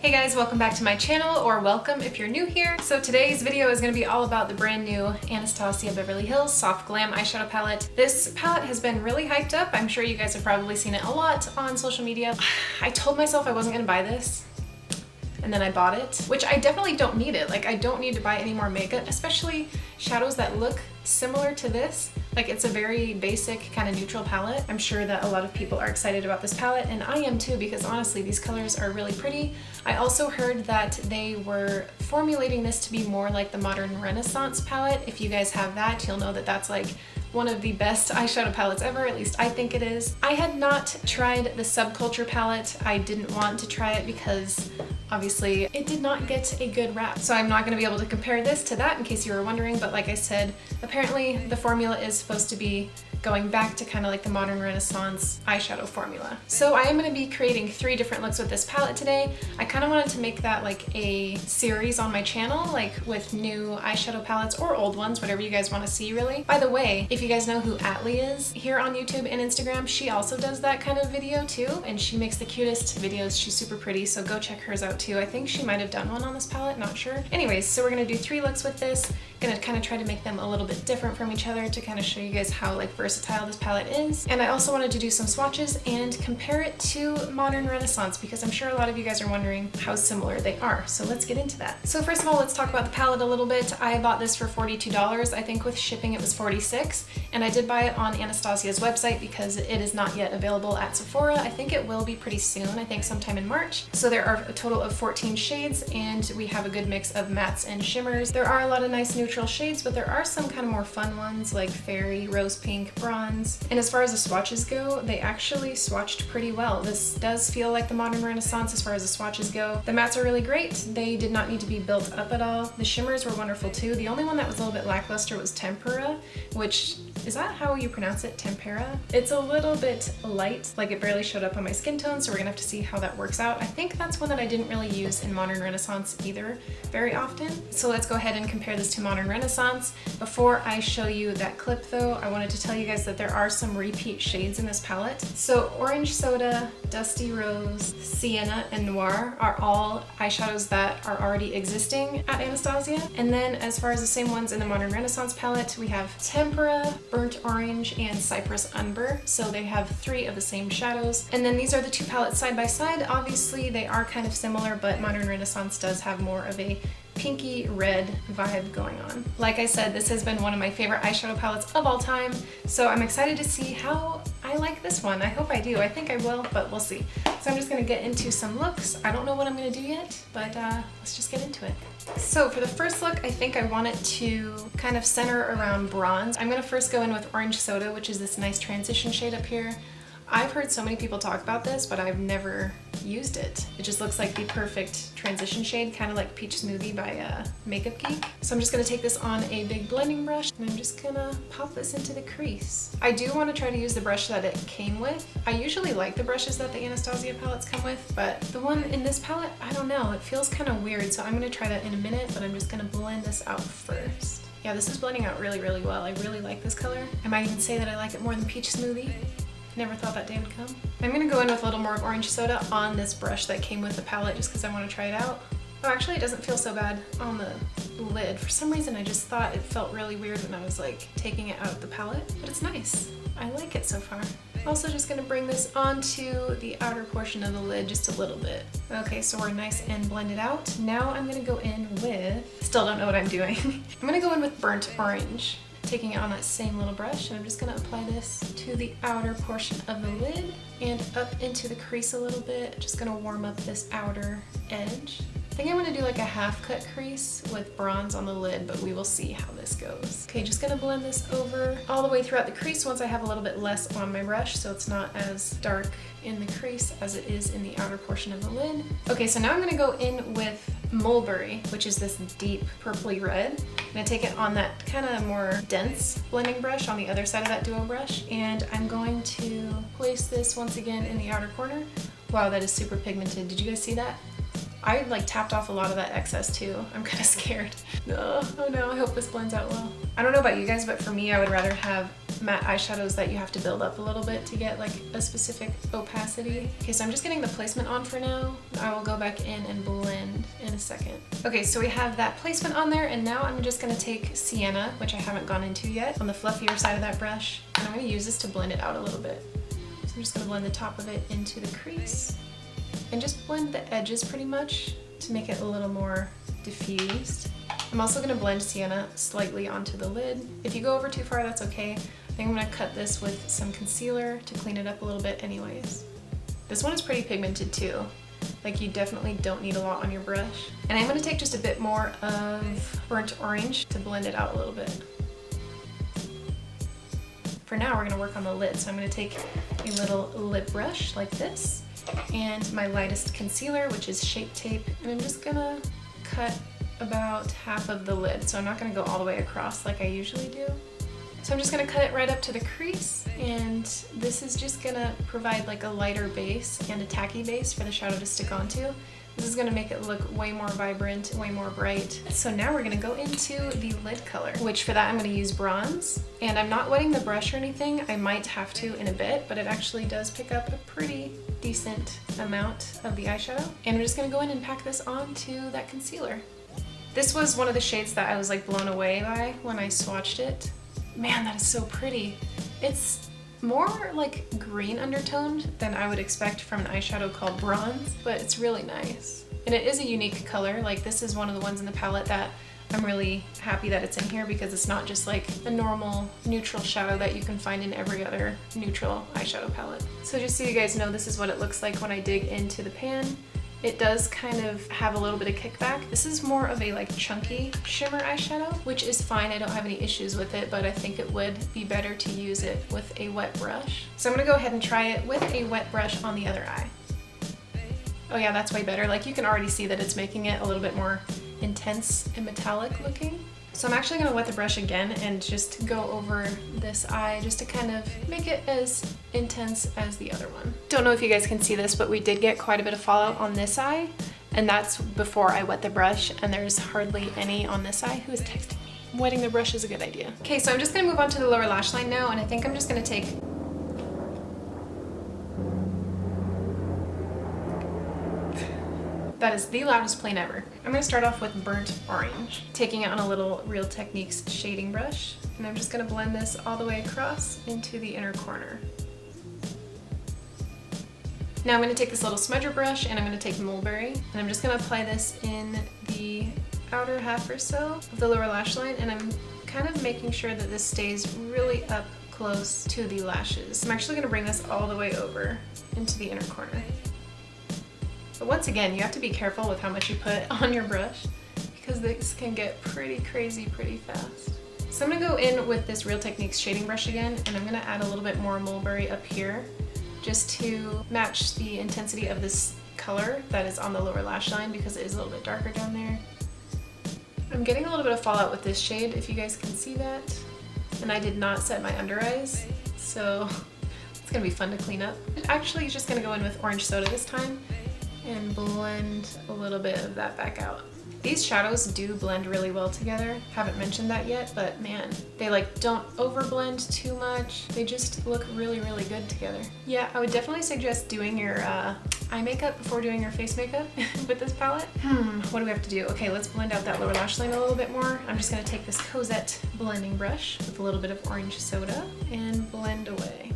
Hey guys, welcome back to my channel, or welcome if you're new here. So today's video is going to be all about the brand new Anastasia Beverly Hills Soft Glam eyeshadow palette. This palette has been really hyped up. I'm sure you guys have probably seen it a lot on social media. I told myself I wasn't going to buy this, and then I bought it, which I definitely don't need it. Like, I don't need to buy any more makeup, especially shadows that look similar to this. Like, it's a very basic kind of neutral palette. I'm sure that a lot of people are excited about this palette, and I am too, because honestly these colors are really pretty. I also heard that they were formulating this to be more like the Modern Renaissance palette. If you guys have that, you'll know that that's like one of the best eyeshadow palettes ever, at least I think it is. I had not tried the Subculture palette. I didn't want to try it because obviously it did not get a good rap. So I'm not going to be able to compare this to that in case you were wondering, but like I said, apparently the formula is supposed to be going back to kind of like the Modern Renaissance eyeshadow formula. So I am going to be creating 3 different looks with this palette today. I kind of wanted to make that like a series on my channel, like with new eyeshadow palettes or old ones, whatever you guys want to see really. By the way, if you guys know who Atlee is here on YouTube and Instagram, she also does that kind of video too, and she makes the cutest videos. She's super pretty, so go check hers out too. I think she might have done one on this palette, not sure. Anyways, so we're going to do 3 looks with this. Gonna kind of try to make them a little bit different from each other to kind of show you guys how like versatile this palette is. And I also wanted to do some swatches and compare it to Modern Renaissance, because I'm sure a lot of you guys are wondering how similar they are. So let's get into that. So first of all, let's talk about the palette a little bit. I bought this for $42. I think with shipping it was $46, and I did buy it on Anastasia's website because it is not yet available at Sephora. I think it will be pretty soon, I think sometime in March. So there are a total of 14 shades, and we have a good mix of mattes and shimmers. There are a lot of nice neutral shades, but there are some kind of more fun ones like fairy, rose pink, bronze. And as far as the swatches go, they actually swatched pretty well. This does feel like the Modern Renaissance as far as the swatches go. The mattes are really great. They did not need to be built up at all. The shimmers were wonderful too. The only one that was a little bit lackluster was Tempera, which, is that how you pronounce it? Tempera? It's a little bit light, like it barely showed up on my skin tone, so we're gonna have to see how that works out. I think that's one that I didn't really use in Modern Renaissance either very often. So let's go ahead and compare this to Modern Renaissance. Before I show you that clip though, I wanted to tell you guys that there are some repeat shades in this palette. So Orange Soda, Dusty Rose, Sienna, and Noir are all eyeshadows that are already existing at Anastasia. And then as far as the same ones in the Modern Renaissance palette, we have Tempera, Burnt Orange, and Cypress Umber. So they have 3 of the same shadows. And then these are the 2 palettes side by side. Obviously they are kind of similar, but Modern Renaissance does have more of a pinky red vibe going on. Like I said, this has been one of my favorite eyeshadow palettes of all time, so I'm excited to see how I like this one. I hope I do. I think I will, but we'll see. So I'm just gonna get into some looks. I don't know what I'm gonna do yet, but let's just get into it. So for the first look, I think I want it to kind of center around bronze. I'm gonna first go in with Orange Soda, which is this nice transition shade up here. I've heard so many people talk about this, but I've never used it. It just looks like the perfect transition shade, kind of like Peach Smoothie by Makeup Geek. So I'm just gonna take this on a big blending brush, and I'm just gonna pop this into the crease. I do want to try to use the brush that it came with. I usually like the brushes that the Anastasia palettes come with, but the one in this palette, I don't know, it feels kind of weird, so I'm gonna try that in a minute, but I'm just gonna blend this out first. Yeah, this is blending out really, really well. I really like this color. I might even say that I like it more than Peach Smoothie. Never thought that day would come. I'm gonna go in with a little more of Orange Soda on this brush that came with the palette just because I want to try it out. Oh, actually it doesn't feel so bad on the lid. For some reason I just thought it felt really weird when I was like taking it out of the palette, but it's nice. I like it so far. Also just gonna bring this onto the outer portion of the lid just a little bit. Okay, so we're nice and blended out. Now I'm gonna go in with, still don't know what I'm doing. I'm gonna go in with Burnt Orange. Taking it on that same little brush, and I'm just gonna apply this to the outer portion of the lid and up into the crease a little bit. Just gonna warm up this outer edge. I think I'm gonna do like a half cut crease with bronze on the lid, but we will see how this goes. Okay, just gonna blend this over all the way throughout the crease once I have a little bit less on my brush, so it's not as dark in the crease as it is in the outer portion of the lid. Okay, so now I'm gonna go in with Mulberry, which is this deep purpley red. I'm gonna take it on that kind of more dense blending brush on the other side of that duo brush, and I'm going to place this once again in the outer corner. Wow, that is super pigmented. Did you guys see that? I like tapped off a lot of that excess too. I'm kind of scared. Oh no, I hope this blends out well. I don't know about you guys, but for me, I would rather have matte eyeshadows that you have to build up a little bit to get like a specific opacity. Okay, so I'm just getting the placement on for now. I will go back in and blend in a second. Okay, so we have that placement on there, and now I'm just gonna take sienna, which I haven't gone into yet, on the fluffier side of that brush, and I'm gonna use this to blend it out a little bit. So I'm just gonna blend the top of it into the crease and just blend the edges pretty much to make it a little more diffused. I'm also gonna blend sienna slightly onto the lid. If you go over too far, that's okay. I think I'm gonna cut this with some concealer to clean it up a little bit anyways. This one is pretty pigmented too. Like, you definitely don't need a lot on your brush. And I'm gonna take just a bit more of burnt orange to blend it out a little bit. For now, we're gonna work on the lid. So I'm gonna take a little lip brush like this and my lightest concealer, which is Shape Tape, and I'm just gonna cut about half of the lid. So I'm not gonna go all the way across like I usually do. So I'm just gonna cut it right up to the crease, and this is just gonna provide like a lighter base and a tacky base for the shadow to stick onto. This is gonna make it look way more vibrant, way more bright. So now we're gonna go into the lid color, which for that I'm gonna use bronze. And I'm not wetting the brush or anything. I might have to in a bit, but it actually does pick up a pretty decent amount of the eyeshadow. And I'm just gonna go in and pack this onto that concealer. This was one of the shades that I was like blown away by when I swatched it. Man, that is so pretty. It's more like green undertoned than I would expect from an eyeshadow called bronze, but it's really nice. And it is a unique color. Like, this is one of the ones in the palette that I'm really happy that it's in here, because it's not just like a normal neutral shadow that you can find in every other neutral eyeshadow palette. So just so you guys know, this is what it looks like when I dig into the pan. It does kind of have a little bit of kickback. This is more of a like chunky shimmer eyeshadow, which is fine. I don't have any issues with it, but I think it would be better to use it with a wet brush. So I'm gonna go ahead and try it with a wet brush on the other eye. Oh yeah, that's way better. Like, you can already see that it's making it a little bit more intense and metallic looking. So I'm actually gonna wet the brush again and just go over this eye just to kind of make it as intense as the other one. Don't know if you guys can see this, but we did get quite a bit of fallout on this eye, and that's before I wet the brush, and there's hardly any on this eye. Who is texting me? Wetting the brush is a good idea. Okay, so I'm just gonna move on to the lower lash line now, and I think I'm just gonna take That is the loudest plane ever. I'm gonna start off with burnt orange, taking it on a little Real Techniques shading brush, and I'm just gonna blend this all the way across into the inner corner. Now I'm gonna take this little smudger brush, and I'm gonna take mulberry, and I'm just gonna apply this in the outer half or so of the lower lash line, and I'm kind of making sure that this stays really up close to the lashes. I'm actually gonna bring this all the way over into the inner corner. But once again, you have to be careful with how much you put on your brush, because this can get pretty crazy pretty fast. So I'm gonna go in with this Real Techniques shading brush again, and I'm gonna add a little bit more mulberry up here just to match the intensity of this color that is on the lower lash line, because it is a little bit darker down there. I'm getting a little bit of fallout with this shade, if you guys can see that. And I did not set my under eyes, so it's gonna be fun to clean up. Actually, just gonna go in with orange soda this time and blend a little bit of that back out. These shadows do blend really well together. Haven't mentioned that yet, but man, they like don't overblend too much. They just look really good together. Yeah, I would definitely suggest doing your eye makeup before doing your face makeup with this palette. What do we have to do? Okay, let's blend out that lower lash line a little bit more. I'm just gonna take this Cosette blending brush with a little bit of orange soda and blend away.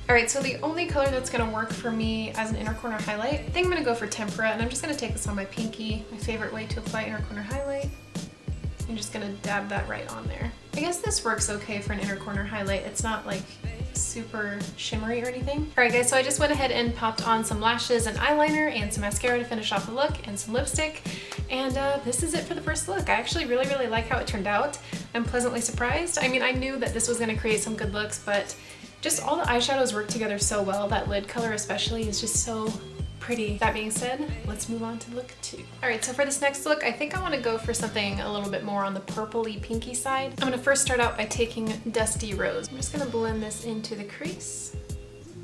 All right, so the only color that's gonna work for me as an inner corner highlight, I think I'm gonna go for Tempera, and I'm just gonna take this on my pinky, my favorite way to apply inner corner highlight. I'm just gonna dab that right on there. I guess this works okay for an inner corner highlight. It's not like super shimmery or anything. All right guys, so I just went ahead and popped on some lashes and eyeliner and some mascara to finish off the look, and some lipstick. And this is it for the first look. I actually really like how it turned out. I'm pleasantly surprised. I mean, I knew that this was gonna create some good looks, but just all the eyeshadows work together so well. That lid color especially is just so pretty. That being said, let's move on to look 2. All right, so for this next look, I think I want to go for something a little bit more on the purpley pinky side. I'm gonna first start out by taking Dusty Rose. I'm just gonna blend this into the crease.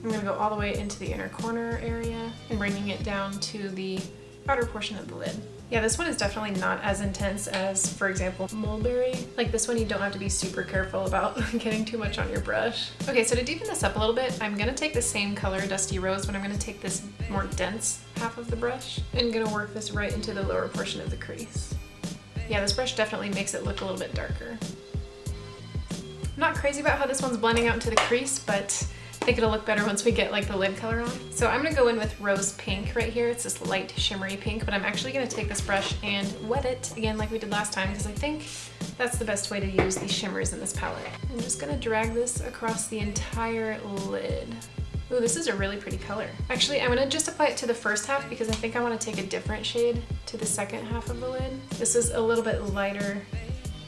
I'm gonna go all the way into the inner corner area and bringing it down to the outer portion of the lid. Yeah, this one is definitely not as intense as, for example, mulberry. Like this one, you don't have to be super careful about getting too much on your brush. Okay, so to deepen this up a little bit, I'm gonna take the same color, Dusty Rose, but I'm gonna take this more dense half of the brush and gonna work this right into the lower portion of the crease. Yeah, this brush definitely makes it look a little bit darker. I'm not crazy about how this one's blending out into the crease, but I think it'll look better once we get like the lid color on. So I'm gonna go in with Rose Pink right here. It's this light shimmery pink, but I'm actually gonna take this brush and wet it again like we did last time, because I think that's the best way to use these shimmers in this palette. I'm just gonna drag this across the entire lid. Ooh, this is a really pretty color. Actually, I'm gonna just apply it to the first half because I think I wanna take a different shade to the second half of the lid. This is a little bit lighter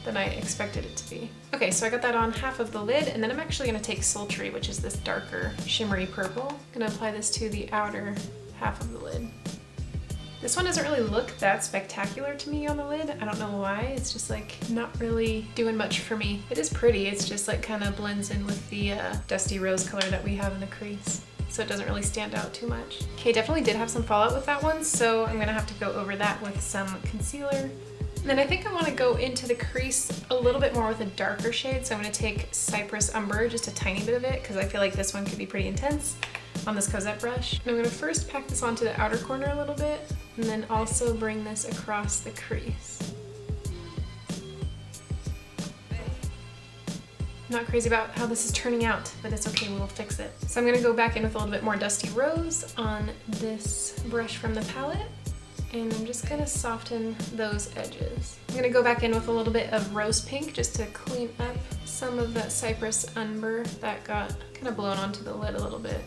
than I expected it to be. Okay, so I got that on half of the lid, and then I'm actually gonna take Sultry, which is this darker shimmery purple. I'm gonna apply this to the outer half of the lid. This one doesn't really look that spectacular to me on the lid. I don't know why, it's just like not really doing much for me. It is pretty, it's just like kind of blends in with the Dusty Rose color that we have in the crease. So it doesn't really stand out too much. Okay, definitely did have some fallout with that one, so I'm gonna have to go over that with some concealer. And then I think I want to go into the crease a little bit more with a darker shade, so I'm going to take Cypress Umber, just a tiny bit of it, because I feel like this one could be pretty intense on this Cosette brush. And I'm going to first pack this onto the outer corner a little bit, and then also bring this across the crease. Not crazy about how this is turning out, but it's okay, we'll fix it. So I'm going to go back in with a little bit more Dusty Rose on this brush from the palette. And I'm just gonna soften those edges. I'm gonna go back in with a little bit of Rose Pink just to clean up some of that Cypress Umber that got kind of blown onto the lid a little bit.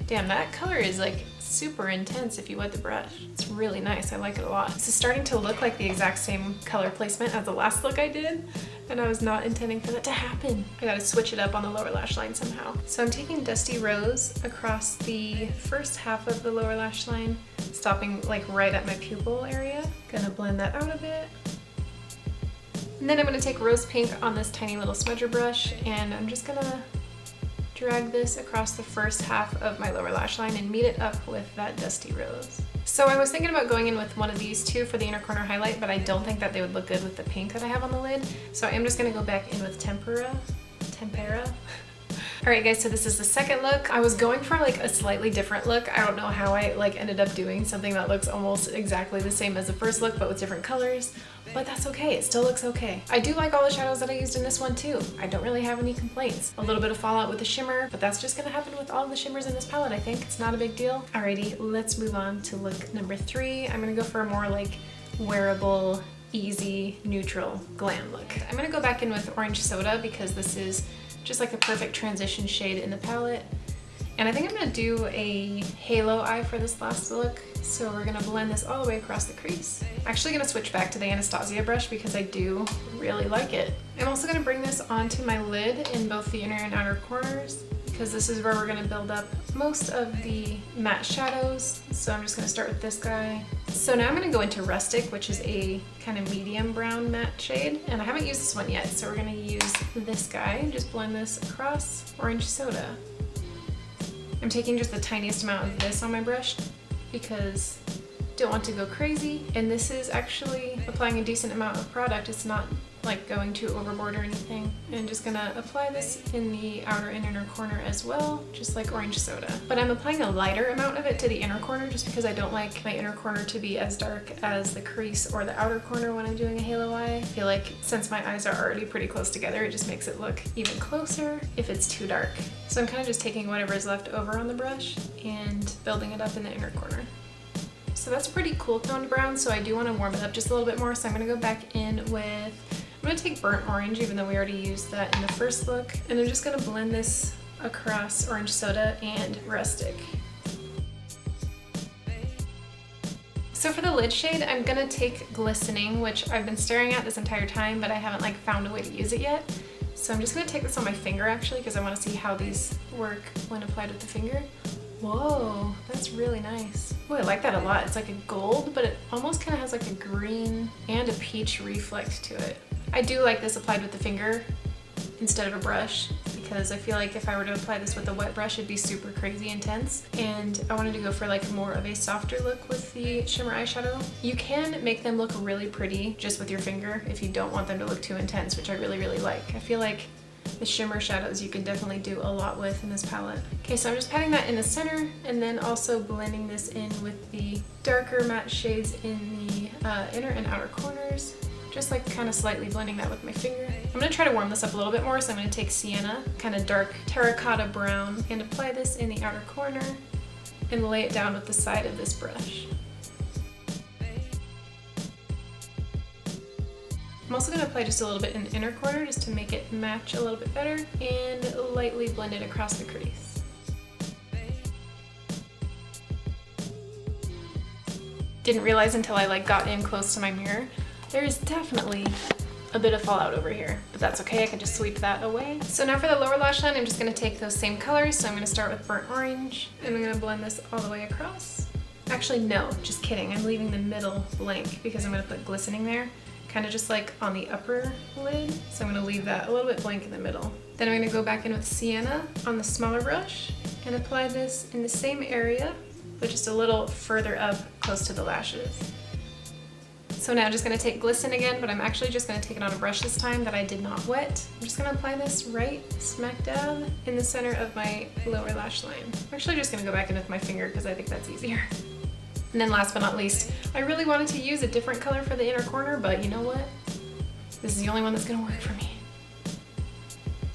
Damn, that color is like super intense if you wet the brush. It's really nice, I like it a lot. This is starting to look like the exact same color placement as the last look I did, and I was not intending for that to happen. I gotta switch it up on the lower lash line somehow. So I'm taking Dusty Rose across the first half of the lower lash line, stopping like right at my pupil area. Gonna blend that out a bit. And then I'm gonna take Rose Pink on this tiny little smudger brush, and I'm just gonna drag this across the first half of my lower lash line and meet it up with that Dusty Rose. So I was thinking about going in with one of these two for the inner corner highlight, but I don't think that they would look good with the pink that I have on the lid. So I am just gonna go back in with Tempera. Alright guys, so this is the second look. I was going for like a slightly different look. I don't know how I like ended up doing something that looks almost exactly the same as the first look, but with different colors. But that's okay, it still looks okay. I do like all the shadows that I used in this one too. I don't really have any complaints. A little bit of fallout with the shimmer, but that's just gonna happen with all the shimmers in this palette, I think. It's not a big deal. Alrighty, let's move on to look number 3. I'm gonna go for a more like wearable, easy, neutral glam look. I'm gonna go back in with Orange Soda because this is just like the perfect transition shade in the palette. And I think I'm gonna do a halo eye for this last look. So we're gonna blend this all the way across the crease. I'm actually gonna switch back to the Anastasia brush because I do really like it. I'm also gonna bring this onto my lid in both the inner and outer corners because this is where we're gonna build up most of the matte shadows. So I'm just gonna start with this guy. So now I'm gonna go into Rustic, which is a kind of medium brown matte shade. And I haven't used this one yet, so we're gonna use this guy and just blend this across Orange Soda. I'm taking just the tiniest amount of this on my brush because I don't want to go crazy. And this is actually applying a decent amount of product. It's not like going too overboard or anything. And I'm just gonna apply this in the outer and inner corner as well, just like Orange Soda. But I'm applying a lighter amount of it to the inner corner just because I don't like my inner corner to be as dark as the crease or the outer corner when I'm doing a halo eye. I feel like since my eyes are already pretty close together, it just makes it look even closer if it's too dark. So I'm kind of just taking whatever is left over on the brush and building it up in the inner corner. So that's a pretty cool toned brown, so I do want to warm it up just a little bit more. So I'm gonna go back in with, I'm gonna take Burnt Orange, even though we already used that in the first look. And I'm just gonna blend this across Orange Soda and Rustic. So for the lid shade, I'm gonna take Glistening, which I've been staring at this entire time, but I haven't like found a way to use it yet. So I'm just gonna take this on my finger actually, because I wanna see how these work when applied with the finger. Whoa, that's really nice. Oh, I like that a lot. It's like a gold, but it almost kind of has like a green and a peach reflect to it. I do like this applied with the finger instead of a brush because I feel like if I were to apply this with a wet brush, it'd be super crazy intense. And I wanted to go for like more of a softer look with the shimmer eyeshadow. You can make them look really pretty just with your finger if you don't want them to look too intense, which I really, really like. I feel like the shimmer shadows you can definitely do a lot with in this palette. Okay, so I'm just patting that in the center and then also blending this in with the darker matte shades in the inner and outer corners. Just like kind of slightly blending that with my finger. I'm gonna try to warm this up a little bit more, so I'm gonna take sienna, kind of dark terracotta brown, and apply this in the outer corner and lay it down with the side of this brush. I'm also going to apply just a little bit in the inner corner just to make it match a little bit better and lightly blend it across the crease. Didn't realize until I got in close to my mirror, there is definitely a bit of fallout over here, but that's okay, I can just sweep that away. So now for the lower lash line, I'm just going to take those same colors, so I'm going to start with burnt orange and I'm going to blend this all the way across. Actually no, just kidding, I'm leaving the middle blank because I'm going to put glistening there. Kind of just like on the upper lid, so I'm going to leave that a little bit blank in the middle. Then I'm going to go back in with sienna on the smaller brush and apply this in the same area, but just a little further up close to the lashes. So now I'm just going to take glisten again, but I'm actually just going to take it on a brush this time that I did not wet. I'm just going to apply this right smack dab in the center of my lower lash line. I'm actually just going to go back in with my finger because I think that's easier. And then last but not least, I really wanted to use a different color for the inner corner, but you know what? This is the only one that's gonna work for me.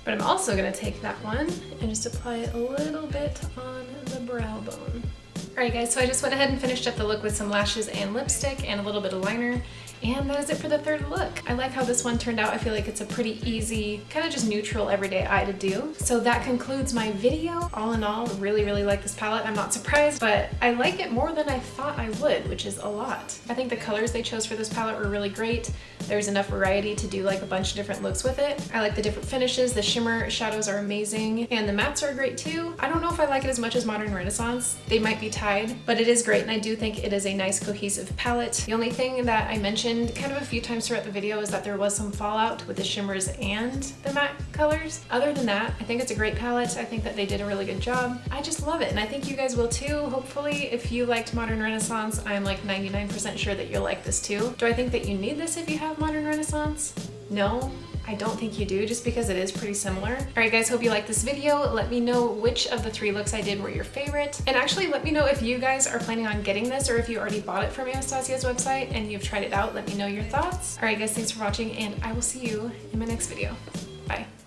But I'm also gonna take that one and just apply it a little bit on the brow bone. Alright guys, so I just went ahead and finished up the look with some lashes and lipstick and a little bit of liner. And that is it for the third look. I like how this one turned out. I feel like it's a pretty easy, kind of just neutral everyday eye to do. So that concludes my video. All in all, really, really like this palette. I'm not surprised, but I like it more than I thought I would, which is a lot. I think the colors they chose for this palette were really great. There's enough variety to do like a bunch of different looks with it. I like the different finishes. The shimmer shadows are amazing and the mattes are great too. I don't know if I like it as much as Modern Renaissance. They might be tied, but it is great and I do think it is a nice cohesive palette. The only thing that I mentioned kind of a few times throughout the video is that there was some fallout with the shimmers and the matte colors. Other than that, I think it's a great palette. I think that they did a really good job. I just love it and I think you guys will too. Hopefully, if you liked Modern Renaissance, I'm like 99% sure that you'll like this too. Do I think that you need this if you have Modern Renaissance? No. I don't think you do, just because it is pretty similar. Alright guys, hope you liked this video. Let me know which of the 3 looks I did were your favorite. And actually let me know if you guys are planning on getting this or if you already bought it from Anastasia's website and you've tried it out. Let me know your thoughts. Alright guys, thanks for watching and I will see you in my next video. Bye.